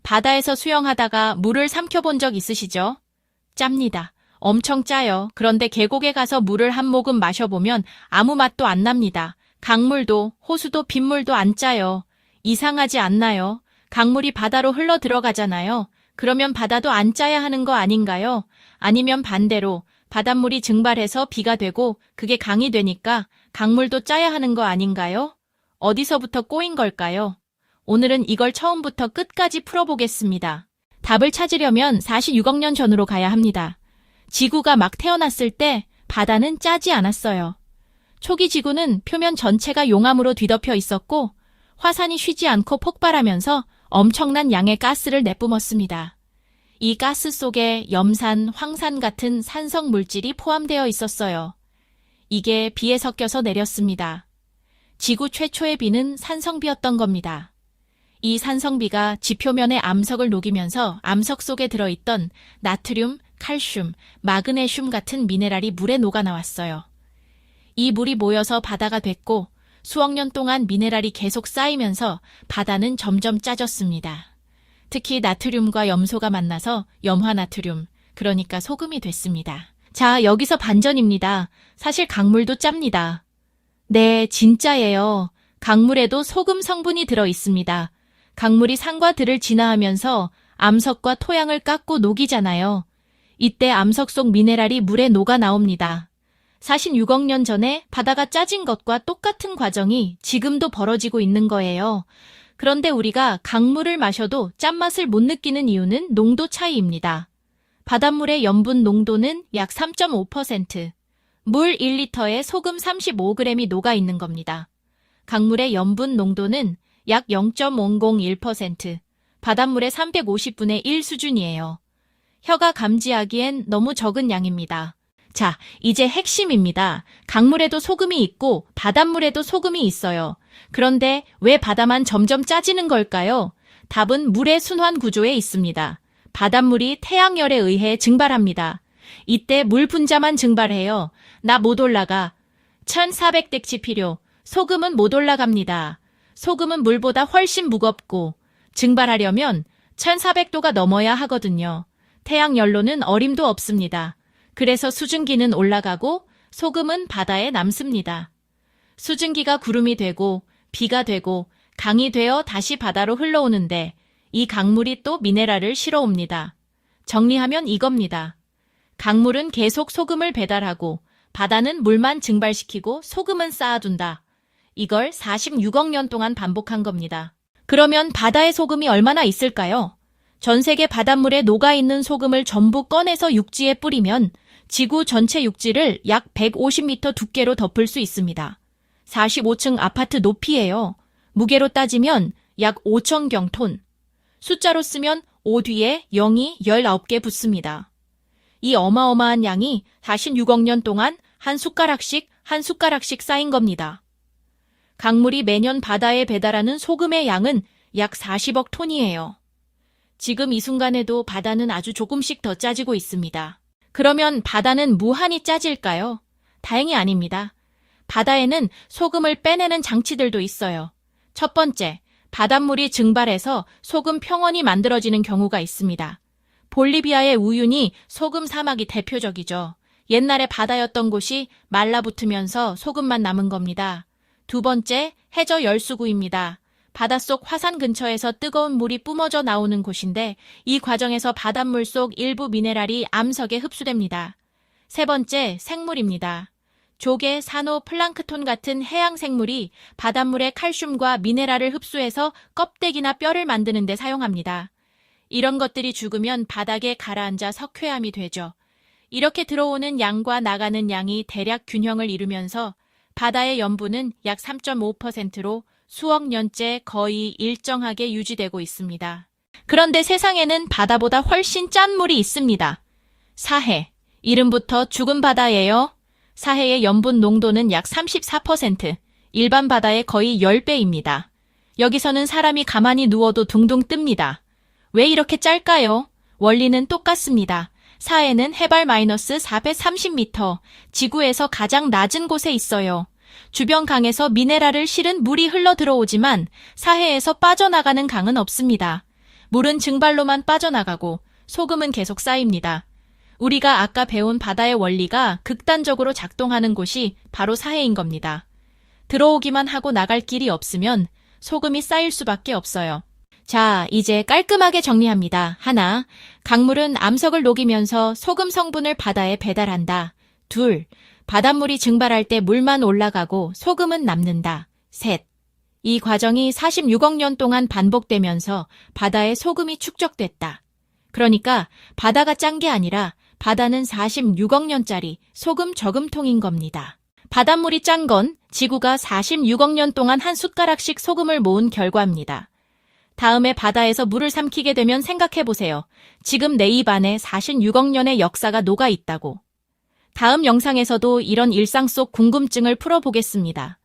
바다에서 수영하다가 물을 삼켜본 적 있으시죠? 짭니다. 엄청 짜요. 그런데 계곡에 가서 물을 한 모금 마셔보면 아무 맛도 안 납니다. 강물도, 호수도, 빗물도 안 짜요. 이상하지 않나요? 강물이 바다로 흘러 들어가잖아요. 그러면 바다도 안 짜야 하는 거 아닌가요? 아니면 반대로 바닷물이 증발해서 비가 되고 그게 강이 되니까 강물도 짜야 하는 거 아닌가요? 어디서부터 꼬인 걸까요? 오늘은 이걸 처음부터 끝까지 풀어보겠습니다. 답을 찾으려면 46억 년 전으로 가야 합니다. 지구가 막 태어났을 때 바다는 짜지 않았어요. 초기 지구는 표면 전체가 용암으로 뒤덮여 있었고 화산이 쉬지 않고 폭발하면서 엄청난 양의 가스를 내뿜었습니다. 이 가스 속에 염산, 황산 같은 산성 물질이 포함되어 있었어요. 이게 비에 섞여서 내렸습니다. 지구 최초의 비는 산성비였던 겁니다. 이 산성비가 지표면의 암석을 녹이면서 암석 속에 들어있던 나트륨, 칼슘, 마그네슘 같은 미네랄이 물에 녹아 나왔어요. 이 물이 모여서 바다가 됐고 수억 년 동안 미네랄이 계속 쌓이면서 바다는 점점 짜졌습니다. 특히 나트륨과 염소가 만나서 염화나트륨, 그러니까 소금이 됐습니다. 자, 여기서 반전입니다. 사실 강물도 짭니다. 네, 진짜예요. 강물에도 소금 성분이 들어 있습니다. 강물이 산과 들을 진화하면서 암석과 토양을 깎고 녹이잖아요. 이때 암석 속 미네랄이 물에 녹아 나옵니다. 46억 년 전에 바다가 짜진 것과 똑같은 과정이 지금도 벌어지고 있는 거예요. 그런데 우리가 강물을 마셔도 짠맛을 못 느끼는 이유는 농도 차이입니다. 바닷물의 염분 농도는 약 3.5%, 물 1리터에 소금 35g이 녹아 있는 겁니다. 강물의 염분 농도는 약 0.001%, 바닷물의 350분의 1 수준이에요. 혀가 감지하기엔 너무 적은 양입니다. 자, 이제 핵심입니다. 강물에도 소금이 있고 바닷물에도 소금이 있어요. 그런데 왜 바다만 점점 짜지는 걸까요? 답은 물의 순환 구조에 있습니다. 바닷물이 태양열에 의해 증발합니다. 이때 물 분자만 증발해요. 나 못 올라가. 1400덱치 필요. 소금은 못 올라갑니다. 소금은 물보다 훨씬 무겁고 증발하려면 1400도가 넘어야 하거든요. 태양열로는 어림도 없습니다. 그래서 수증기는 올라가고 소금은 바다에 남습니다. 수증기가 구름이 되고 비가 되고 강이 되어 다시 바다로 흘러오는데 이 강물이 또 미네랄을 실어옵니다. 정리하면 이겁니다. 강물은 계속 소금을 배달하고 바다는 물만 증발시키고 소금은 쌓아둔다. 이걸 46억 년 동안 반복한 겁니다. 그러면 바다의 소금이 얼마나 있을까요? 전 세계 바닷물에 녹아있는 소금을 전부 꺼내서 육지에 뿌리면 지구 전체 육지를 약 150m 두께로 덮을 수 있습니다. 45층 아파트 높이예요. 무게로 따지면 약 5,000경톤. 숫자로 쓰면 5 뒤에 0이 19개 붙습니다. 이 어마어마한 양이 46억 년 동안 한 숟가락씩 쌓인 겁니다. 강물이 매년 바다에 배달하는 소금의 양은 약 40억 톤이에요. 지금 이 순간에도 바다는 아주 조금씩 더 짜지고 있습니다. 그러면 바다는 무한히 짜질까요? 다행히 아닙니다. 바다에는 소금을 빼내는 장치들도 있어요. 첫 번째, 바닷물이 증발해서 소금 평원이 만들어지는 경우가 있습니다. 볼리비아의 우유니 소금 사막이 대표적이죠. 옛날에 바다였던 곳이 말라붙으면서 소금만 남은 겁니다. 두 번째, 해저 열수구입니다. 바닷속 화산 근처에서 뜨거운 물이 뿜어져 나오는 곳인데 이 과정에서 바닷물 속 일부 미네랄이 암석에 흡수됩니다. 세 번째, 생물입니다. 조개, 산호, 플랑크톤 같은 해양 생물이 바닷물의 칼슘과 미네랄을 흡수해서 껍데기나 뼈를 만드는 데 사용합니다. 이런 것들이 죽으면 바닥에 가라앉아 석회암이 되죠. 이렇게 들어오는 양과 나가는 양이 대략 균형을 이루면서 바다의 염분은 약 3.5%로 수억 년째 거의 일정하게 유지되고 있습니다. 그런데 세상에는 바다보다 훨씬 짠 물이 있습니다. 사해. 이름부터 죽은 바다예요. 사해의 염분 농도는 약 34%, 일반 바다의 거의 10배입니다. 여기서는 사람이 가만히 누워도 둥둥 뜹니다. 왜 이렇게 짤까요? 원리는 똑같습니다. 사해는 해발 마이너스 430m, 지구에서 가장 낮은 곳에 있어요. 주변 강에서 미네랄을 실은 물이 흘러 들어오지만 사해에서 빠져나가는 강은 없습니다. 물은 증발로만 빠져나가고 소금은 계속 쌓입니다. 우리가 아까 배운 바다의 원리가 극단적으로 작동하는 곳이 바로 사해인 겁니다. 들어오기만 하고 나갈 길이 없으면 소금이 쌓일 수밖에 없어요. 자, 이제 깔끔하게 정리합니다. 하나, 강물은 암석을 녹이면서 소금 성분을 바다에 배달한다. 둘, 바닷물이 증발할 때 물만 올라가고 소금은 남는다. 셋, 이 과정이 46억 년 동안 반복되면서 바다에 소금이 축적됐다. 그러니까 바다가 짠 게 아니라 바다는 46억 년짜리 소금 저금통인 겁니다. 바닷물이 짠 건 지구가 46억 년 동안 한 숟가락씩 소금을 모은 결과입니다. 다음에 바다에서 물을 삼키게 되면 생각해보세요. 지금 내 입 안에 46억 년의 역사가 녹아 있다고. 다음 영상에서도 이런 일상 속 궁금증을 풀어보겠습니다.